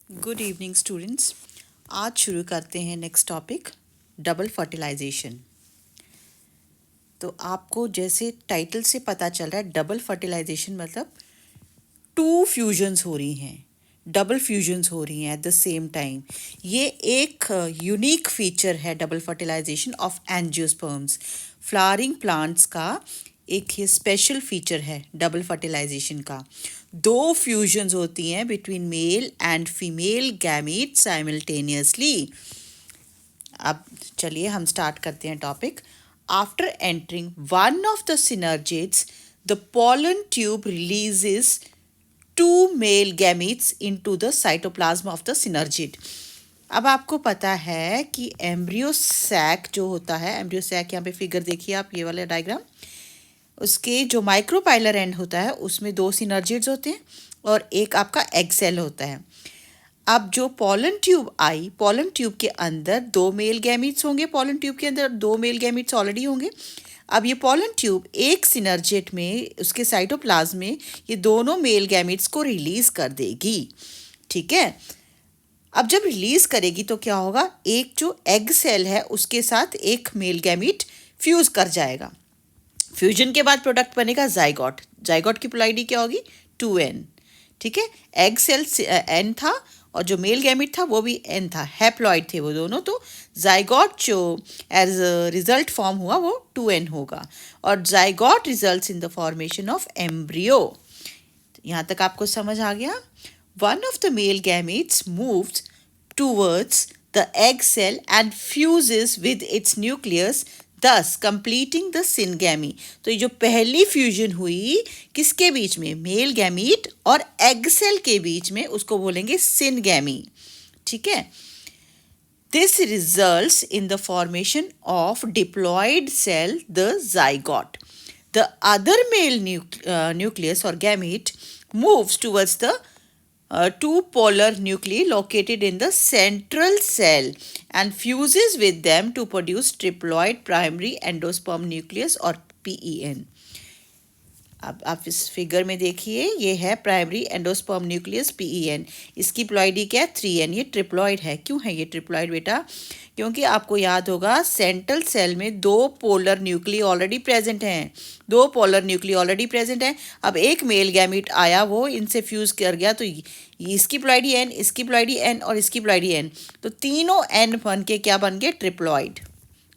Good evening students. आज शुरू करते हैं नेक्स्ट टॉपिक, डबल फर्टिलाइजेशन। तो आपको जैसे टाइटल से पता चल रहा है, डबल फर्टिलाइजेशन मतलब टू फ्यूजन्स हो रही हैं, डबल फ्यूजन्स हो रही हैं एट द सेम टाइम। ये एक यूनिक फीचर है double fertilisation of angiosperms. Flowering plants का एक ये स्पेशल फीचर है डबल फर्टिलाइजेशन का। दो फ्यूजन्स होती हैं between male and female gamete simultaneously. अब चलिए हम स्टार्ट करते हैं topic. After entering one of the synergids, the pollen tube releases two male gametes into the cytoplasm of the synergid। अब आपको पता है कि एम्ब्रियो सैक जो होता है, एम्ब्रियो सैक यहाँ पे फिगर देखिए आप, ये वाला डायग्राम, उसके जो माइक्रोपाइलर एंड होता है उसमें दो सिनर्जिड्स होते हैं और एक आपका एग सेल होता है। अब जो पॉलन ट्यूब आई, पॉलन ट्यूब के अंदर दो मेल गैमीट्स होंगे, पॉलन ट्यूब के अंदर दो मेल गैमीट्स ऑलरेडी होंगे। अब ये पॉलन ट्यूब एक सिनर्जेट में, उसके साइटोप्लाज्म में, ये दोनों मेल गैमीट्स को रिलीज कर देगी। ठीक है। अब जब रिलीज करेगी तो क्या होगा, एक जो एग सेल है उसके साथ एक मेल गैमीट फ्यूज कर जाएगा। फ्यूजन के बाद प्रोडक्ट बनेगा जाइगोट। जाइगोट की प्लॉइडी क्या होगी, 2n। ठीक है। एग सेल n था और जो मेल गैमिट था वो भी n था, हैप्लॉइड थे वो दोनों। तो जाइगोट जो एज रिजल्ट फॉर्म हुआ वो 2n होगा और zygote results in the formation of embryo. यहाँ तक आपको समझ आ गया। One of the male gametes moves towards the egg cell and fuses with its nucleus, thus completing the syngamy. तो ये जो पहली फ्यूजन हुई किसके बीच में, मेल गैमीट और एग सेल के बीच में, उसको बोलेंगे सिनगैमी। ठीक है। This results in the formation of diploid cell, the zygote. The other male nucleus or gamete moves towards the two polar nuclei located in the central cell and fuses with them to produce triploid primary endosperm nucleus or PEN। अब आप इस figure में देखिए, ये है primary endosperm nucleus PEN। इसकी ploidy क्या है, 3n। ये ट्रिप्लॉइड है। क्यों है ये ट्रिप्लॉइड बेटा, क्योंकि आपको याद होगा सेंट्रल सेल में दो पोलर न्यूक्ली ऑलरेडी प्रेजेंट हैं, दो पोलर न्यूक्ली ऑलरेडी प्रेजेंट हैं। अब एक मेल गैमीट आया, वो इनसे फ्यूज कर गया, तो इसकी प्लॉइडी n, इसकी प्लॉइडी n और इसकी प्लॉइडी n, तो तीनों n बन के क्या बन गए, ट्रिप्लॉइड।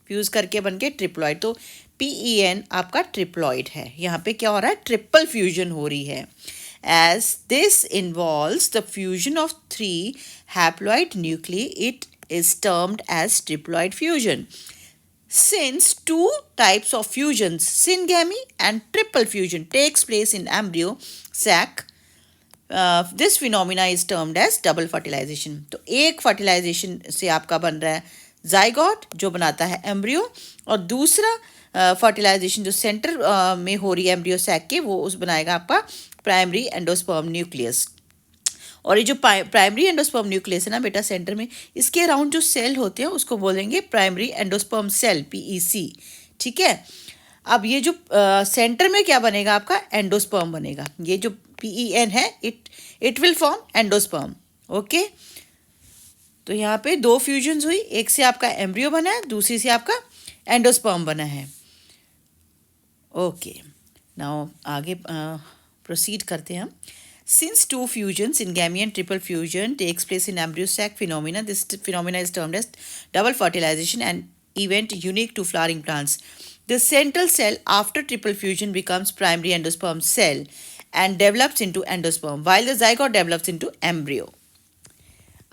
फ्यूज करके बन गए ट्रिप्लॉइड। तो PEN आपका ट्रिप्लॉइड है। यहाँ पे क्या हो रहा है, ट्रिपल फ्यूजन हो रही है। As this involves the fusion of 3 haploid nuclei, it is termed as triploid fusion. Since two types of fusions, syngamy and triple fusion, takes place in embryo sac, this phenomena is termed as double fertilization। तो एक fertilization से आपका बन रहा है zygote जो बनाता है एम्ब्रियो, और दूसरा फर्टिलाइजेशन जो सेंटर में हो रही है एम्ब्रियो सैक के, वो उस बनाएगा आपका प्राइमरी एंडोस्पर्म न्यूक्लियस। और ये जो प्राइमरी एंडोस्पर्म न्यूक्लियस है ना बेटा सेंटर में, इसके अराउंड जो सेल होते हैं उसको बोलेंगे प्राइमरी एंडोस्पर्म सेल, PEC। ठीक है। अब ये जो सेंटर में क्या बनेगा, आपका एंडोस्पर्म बनेगा। ये जो PEN है, it will form endosperm. Okay. तो यहाँ पे दो फ्यूजन्स हुई, एक से आपका एम्ब्रियो बना है, दूसरी से आपका एंडोस्पर्म बना है। ओके। नाउ आगे प्रोसीड करते हैं हम। Since two fusions, syngamy and triple fusion, takes place in embryo sac phenomena, this phenomena is termed as double fertilization, an event unique to flowering plants. The central cell after triple fusion becomes primary endosperm cell and develops into endosperm, while the zygote develops into embryo.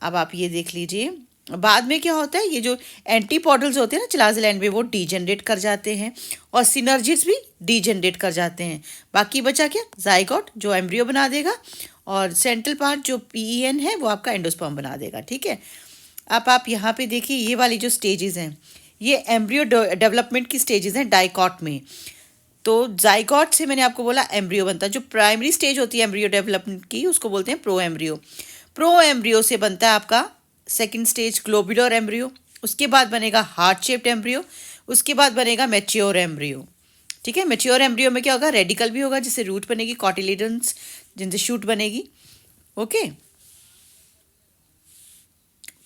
अब आप ये देख लीजिए, बाद में क्या होता है, ये जो एंटीपोडल्स होते हैं ना चिलाजिल एंड में, वो डीजनरेट कर जाते हैं और सिनर्जिड्स भी डीजनरेट कर जाते हैं। बाकी बचा क्या, जाइगोट जो एम्ब्रियो बना देगा, और सेंट्रल पार्ट जो PEN है वो आपका एंडोस्पर्म बना देगा। ठीक है। अब आप यहाँ पे देखिए, ये वाली जो स्टेजेस हैं, ये एम्ब्रियो डेवलपमेंट की स्टेजेस हैं डाइकॉट में। तो जाइगोट से मैंने आपको बोला एम्ब्रियो बनता है। जो प्राइमरी स्टेज होती है एम्ब्रियो डेवलपमेंट की, उसको बोलते हैं प्रो एम्ब्रियो। प्रो एम्ब्रियो से बनता है आपका सेकेंड स्टेज ग्लोबुलर एम्ब्रियो, उसके बाद बनेगा हार्ट शेप्ड एम्ब्रियो, उसके बाद बनेगा मैच्योर एम्ब्रियो। ठीक है। मैच्योर एम्ब्रियो में क्या होगा, रेडिकल भी होगा जिससे रूट बनेगी, कॉटिलेडन्स जिनसे शूट बनेगी। ओके।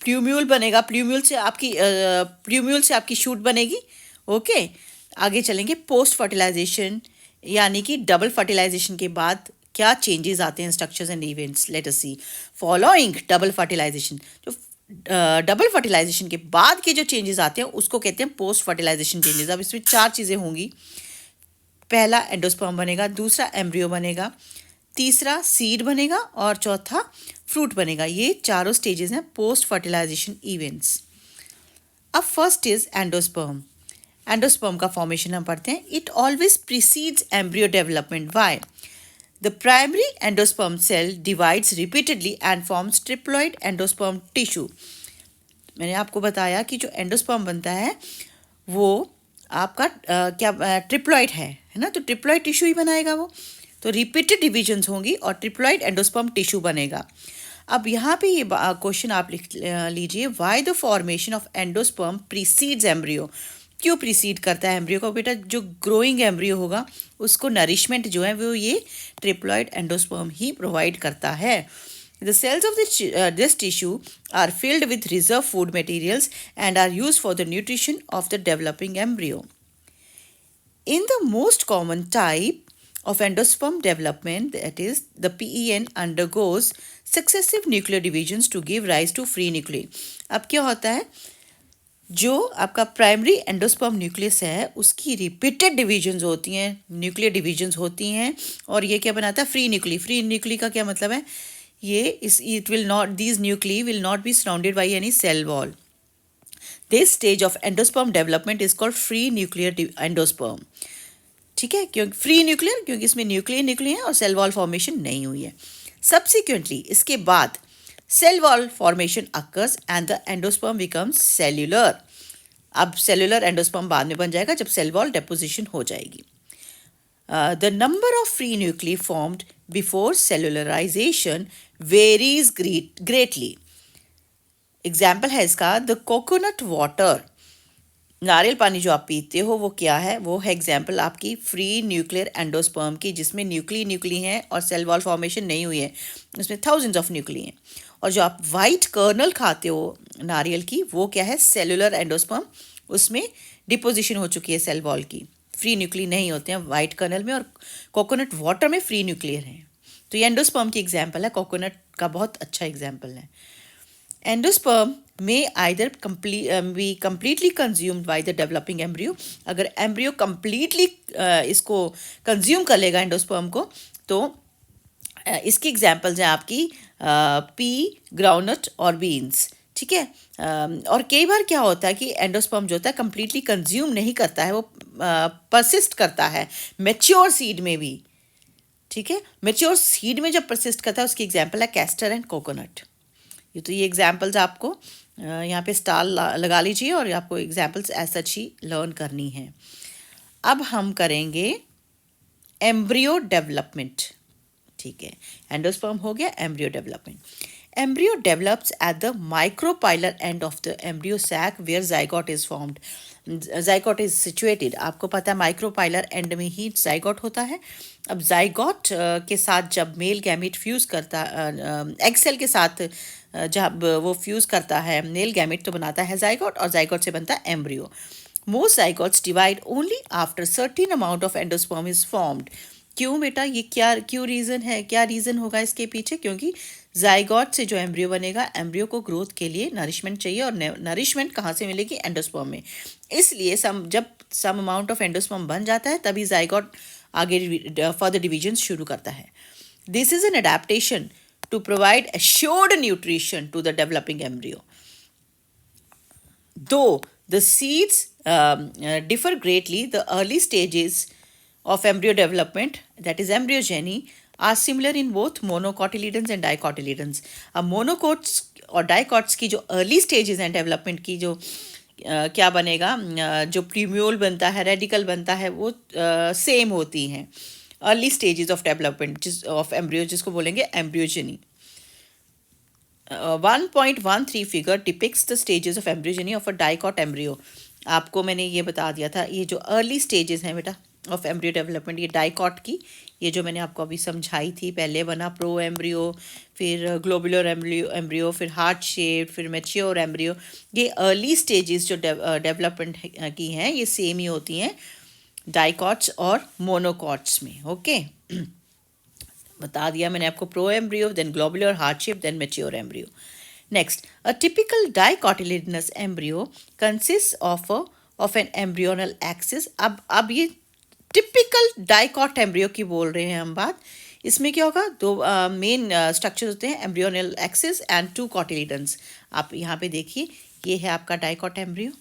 प्ल्यूम्यूल बनेगा, प्ल्यूम्यूल से आपकी शूट बनेगी। ओके, आगे चलेंगे पोस्ट फर्टिलाइजेशन, यानी कि डबल फर्टिलाइजेशन के बाद क्या चेंजेस आते हैं structures and events. Let us see following double fertilisation. जो डबल फर्टिलाइजेशन के बाद के जो चेंजेस आते हैं उसको कहते हैं पोस्ट फर्टिलाइजेशन चेंजेस। अब इसमें 4 चीज़ें होंगी। पहला एंडोस्पर्म बनेगा, दूसरा एम्ब्रियो बनेगा, तीसरा सीड बनेगा और चौथा फ्रूट बनेगा। ये चारों स्टेजेस हैं पोस्ट फर्टिलाइजेशन इवेंट्स। अब फर्स्ट इज एंडोस्पर्म। एंडोस्पर्म का फॉर्मेशन हम पढ़ते हैं। It always precedes embryo development. Why? The primary endosperm cell divides repeatedly and forms triploid endosperm tissue. मैंने आपको बताया कि जो एंडोस्पर्म बनता है वो आपका क्या ट्रिप्लॉइड है ना, तो ट्रिप्लॉइड टिश्यू ही बनाएगा वो। तो रिपीटेड डिविजन्स होंगी और ट्रिप्लॉइड एंडोस्पर्म टिश्यू बनेगा। अब यहाँ पे ये क्वेश्चन आप लिख लीजिए, why the formation of endosperm precedes embryo. क्यों प्रीसीड करता है एम्ब्रियो को? बेटा जो ग्रोइंग एम्ब्रियो होगा उसको नरिशमेंट जो है वो ये ट्रिप्लॉइड एंडोस्पर्म ही प्रोवाइड करता है। The cells of this tissue are filled with reserve food materials and are used for the nutrition of the developing embryo. In the most common type of endosperm development, that is, the PEN undergoes successive nuclear divisions to give rise to free nuclei. अब क्या होता है, जो आपका primary endosperm nucleus है उसकी repeated divisions होती हैं, न्यूक्लियर डिविजन्स होती हैं, और ये क्या बनाता है? Free nuclei. फ्री न्यूक्ली का क्या मतलब है? These nuclei will not be surrounded by any cell wall. This stage of endosperm development is called free nuclear endosperm. ठीक है, क्योंकि फ्री न्यूक्लियर, क्योंकि इसमें न्यूक्लियर है और सेल वॉल फॉर्मेशन नहीं हुई है। Subsequently, इसके बाद cell wall formation occurs and the endosperm becomes cellular. अब सेलुलर एंडोस्पर्म बाद में बन जाएगा जब सेल वॉल डेपोजिशन हो जाएगी। The number of free nuclei formed before cellularization varies greatly. Example है इसका द कोकोनट वाटर। नारियल पानी जो आप पीते हो वो क्या है? वो है एग्जाम्पल आपकी फ्री न्यूक्लियर एंडोस्पर्म की, जिसमें न्यूक्ली हैं और सेल वॉल फॉर्मेशन नहीं हुई है, उसमें थाउजेंड्स ऑफ न्यूक्ली हैं। और जो आप वाइट कर्नल खाते हो नारियल की, वो क्या है? सेलुलर एंडोस्पर्म, उसमें डिपोजिशन हो चुकी है सेल वॉल की, फ्री न्यूक्ली नहीं होते हैं वाइट कर्नल में, और कोकोनट वाटर में फ्री न्यूक्लियर हैं। तो ये एंडोस्पर्म की एग्जाम्पल है, कोकोनट का बहुत अच्छा एग्जाम्पल है। एंडोस्पर्म में either be completely consumed by the developing embryo. अगर एम्ब्रियो कम्प्लीटली इसको कंज्यूम कर लेगा एंडोस्पर्म को, तो इसकी एग्जाम्पल्स हैं आपकी पी, ग्राउंडनट और बीन्स। ठीक है, और कई बार क्या होता है कि एंडोस्पर्म जो होता है कम्प्लीटली कंज्यूम नहीं करता है, वो परसिस्ट करता है मैच्योर सीड में भी। ठीक है, मैच्योर सीड में जब परसिस्ट करता है उसकी एग्जाम्पल है कैस्टर एंड कोकोनट। ये एग्जाम्पल्स आपको यहाँ पे स्टार लगा लीजिए, और आपको एग्जाम्पल्स ऐसा अच्छी लर्न करनी है। अब हम करेंगे एम्ब्रियो डेवलपमेंट। ठीक है, एंडोस्पर्म हो गया, embryo development. Embryo develops at the micropylar end of the embryo sac where zygote is formed. Zygote is situated. आपको पता है माइक्रोपाइलर एंड में ही zygote होता है। अब zygote के साथ जब मेल गैमेट फ्यूज़ करता, एग सेल के साथ जब वो फ्यूज़ करता है मेल गैमेट, तो बनाता है zygote, और zygote से बनता है embryo. Most zygotes divide only after certain amount of endosperm is formed. क्यों बेटा? ये क्यों रीज़न है? क्या रीज़न होगा इसके पीछे? क्योंकि जाइगोट से जो एम्ब्रियो बनेगा, एम्ब्रियो को ग्रोथ के लिए नरिशमेंट चाहिए, और नरिशमेंट कहाँ से मिलेगी? एंडोस्पर्म में। इसलिए जब सम अमाउंट ऑफ एंडोस्पर्म बन जाता है तभी जाइगोट आगे फर्दर डिविजन शुरू करता है। This is an adaptation to provide assured nutrition to the developing embryo. दो the seeds differ greatly, the early stages of embryo development, that is embryogeny, are similar in both monocotyledons and dicotyledons. अब monocots और dicots की जो early stages हैं development की, जो क्या बनेगा, जो प्रीम्यूल बनता है, रेडिकल बनता है, वो सेम होती हैं। Early stages of development of embryo, जिसको बोलेंगे embryogeny. 1.13 figure depicts the stages of embryogeny of a dicot embryo. आपको मैंने ये बता दिया था, ये जो अर्ली स्टेजेस हैं बेटा ऑफ एम्ब्रियो डेवलपमेंट, ये डाइकॉट की ये जो मैंने आपको अभी समझाई थी, पहले बना प्रो एम्ब्रियो, फिर ग्लोबुलर एम्ब्रियो, फिर हार्ट शेप, फिर मैच्योर एम्ब्रियो। ये अर्ली स्टेजेस जो डेवलपमेंट की हैं ये सेम ही होती हैं डाइकॉट्स और मोनोकॉट्स में। ओके, बता दिया मैंने आपको, proembryo, then globular, heart shape, then mature embryo. Next, a typical dicotyledonous embryo consists of an embryonal axis. अब ये टिपिकल डाइकॉट एम्ब्रियो की बोल रहे हैं हम बात। इसमें क्या होगा, दो मेन स्ट्रक्चर होते हैं, embryonal axis and two cotyledons. आप यहाँ पे देखिए, ये है आपका डाइकॉट एम्ब्रियो।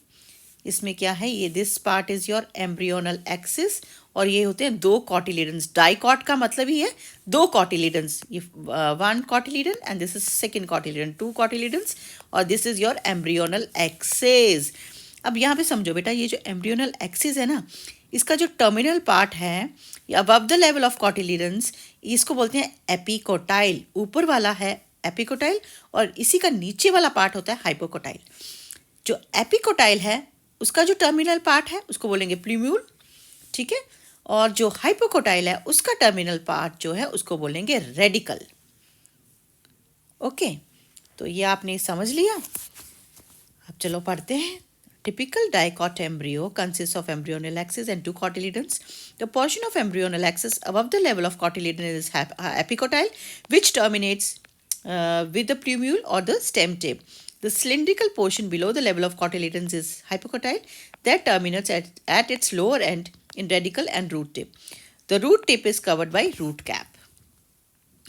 इसमें क्या है, ये this part is your embryonal axis और ये होते हैं दो कॉटिलिडन्स। डाइकॉट का मतलब ही है दो कॉटिलिडन्स, ये one cotyledon and this is second cotyledon, two cotyledons, और this is your embryonal axis. अब यहाँ पे समझो बेटा, ये जो एम्ब्रियोनल एक्सिस है ना, इसका जो टर्मिनल पार्ट है above the level of cotyledons, इसको बोलते हैं एपिकोटाइल। ऊपर वाला है एपिकोटाइल और इसी का नीचे वाला पार्ट होता है हाइपोकोटाइल। जो एपिकोटाइल है उसका जो टर्मिनल पार्ट है उसको बोलेंगे प्ल्यूम्यूल, ठीक है, और जो हाइपोकोटाइल है उसका टर्मिनल पार्ट जो है उसको बोलेंगे रेडिकल। ओके, तो ये आपने समझ लिया। अब चलो पढ़ते हैं। Typical dicot embryo consists of embryonal axis and two cotyledons. The portion of embryonal axis above the level of cotyledon is epicotyle, which terminates with the plumule or the stem tip. The cylindrical portion below the level of cotyledons is hypocotyle, that terminates at its lower end in radicle and root tip. The root tip is covered by root cap.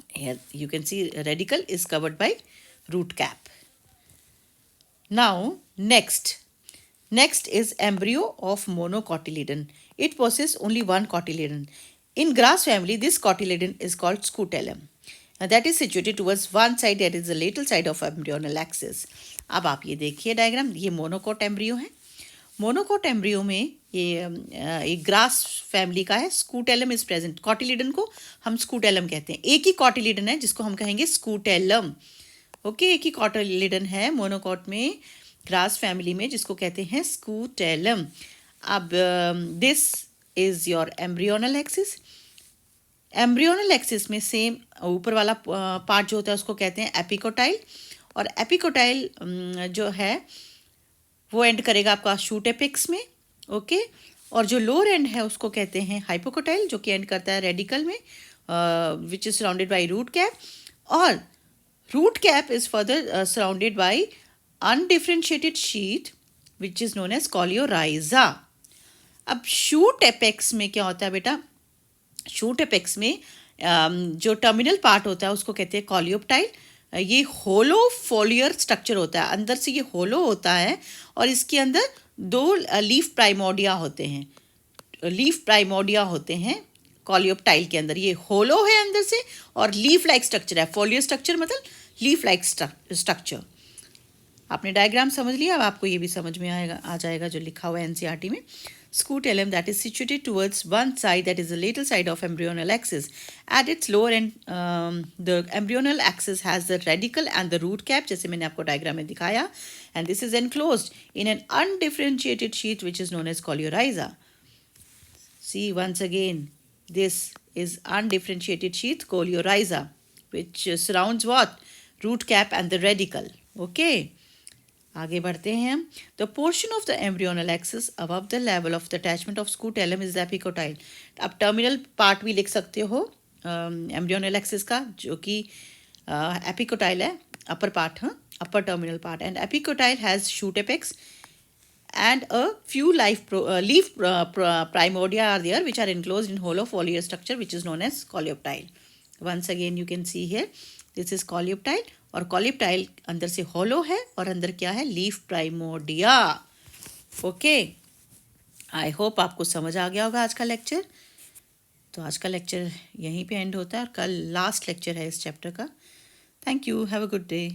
Here you can see radicle is covered by root cap. Now next is embryo of monocotyledon. It possesses only one cotyledon. In grass family, this cotyledon is called scutellum. That is situated towards one side, that is the lateral side of embryonal axis. अब आप ये देखिए diagram, ये monocot embryo है। Monocot embryo में ये grass family का है। Scutellum is present. कॉटिलिडन को हम स्कूटेलम कहते हैं। एक ही कॉटिलिडन है जिसको हम कहेंगे स्कूटेलम। ओके, एक ही कॉटिलिडन है मोनोकोट में, ग्रास फैमिली में, जिसको कहते हैं स्कूटेलम। अब this is your embryonal axis. Embryonal axis में सेम ऊपर वाला पार्ट जो होता है उसको कहते हैं एपिकोटाइल, और एपिकोटाइल जो है वो एंड करेगा आपका शूट एपिक्स में। ओके, और जो लोअर एंड है उसको कहते हैं हाइपोकोटाइल, जो कि एंड करता है रेडिकल में, which is surrounded by root cap, और root cap is further surrounded by undifferentiated sheath which is known as coleorhiza. अब शूट एपेक्स में क्या होता है बेटा, शूट एपेक्स में जो टर्मिनल पार्ट होता है उसको कहते हैं कॉलियोप्टाइल। ये होलो फोलियर स्ट्रक्चर होता है, अंदर से ये होलो होता है और इसके अंदर दो लीफ प्राइमोडिया होते हैं। लीफ प्राइमोडिया होते हैं कॉलियोप्टाइल के अंदर। ये होलो है अंदर से और लीफ लाइक स्ट्रक्चर है। फोलियर स्ट्रक्चर मतलब लीफ लाइक स्ट्रक्चर। आपने डायग्राम समझ लिया, अब आपको ये भी समझ में आ जाएगा जो लिखा हुआ है एनसीईआरटी में। Scutellum that is situated towards one side, that is the lateral side of embryonal axis. At its lower end, the embryonal axis has the radicle and the root cap, जैसे मैंने आपको डायग्राम में दिखाया, and this is enclosed in an undifferentiated sheath which is known as coleorhiza. See once again, this is undifferentiated sheath coleorhiza, which surrounds what? Root cap and the radicle. Okay. आगे बढ़ते हैं हम। The portion of the embryonal axis above the level of the attachment of scutellum is the epicotyl. अब terminal part भी लिख सकते हो embryonal axis का, जो कि एपिकोटाइल है, अपर पार्ट, हाँ, upper terminal part, and epicotyl has shoot apex and a few leaf primordia are there which are enclosed in hollow foliar structure which is known as coleoptile. Once again you can see here, this is coleoptile, और coleoptile अंदर से hollow है और अंदर क्या है, leaf primordia. Okay, I hope आपको समझ आ गया होगा आज का लेक्चर। तो आज का लेक्चर यहीं पे एंड होता है और कल लास्ट लेक्चर है इस चैप्टर का। Thank you, have a good day.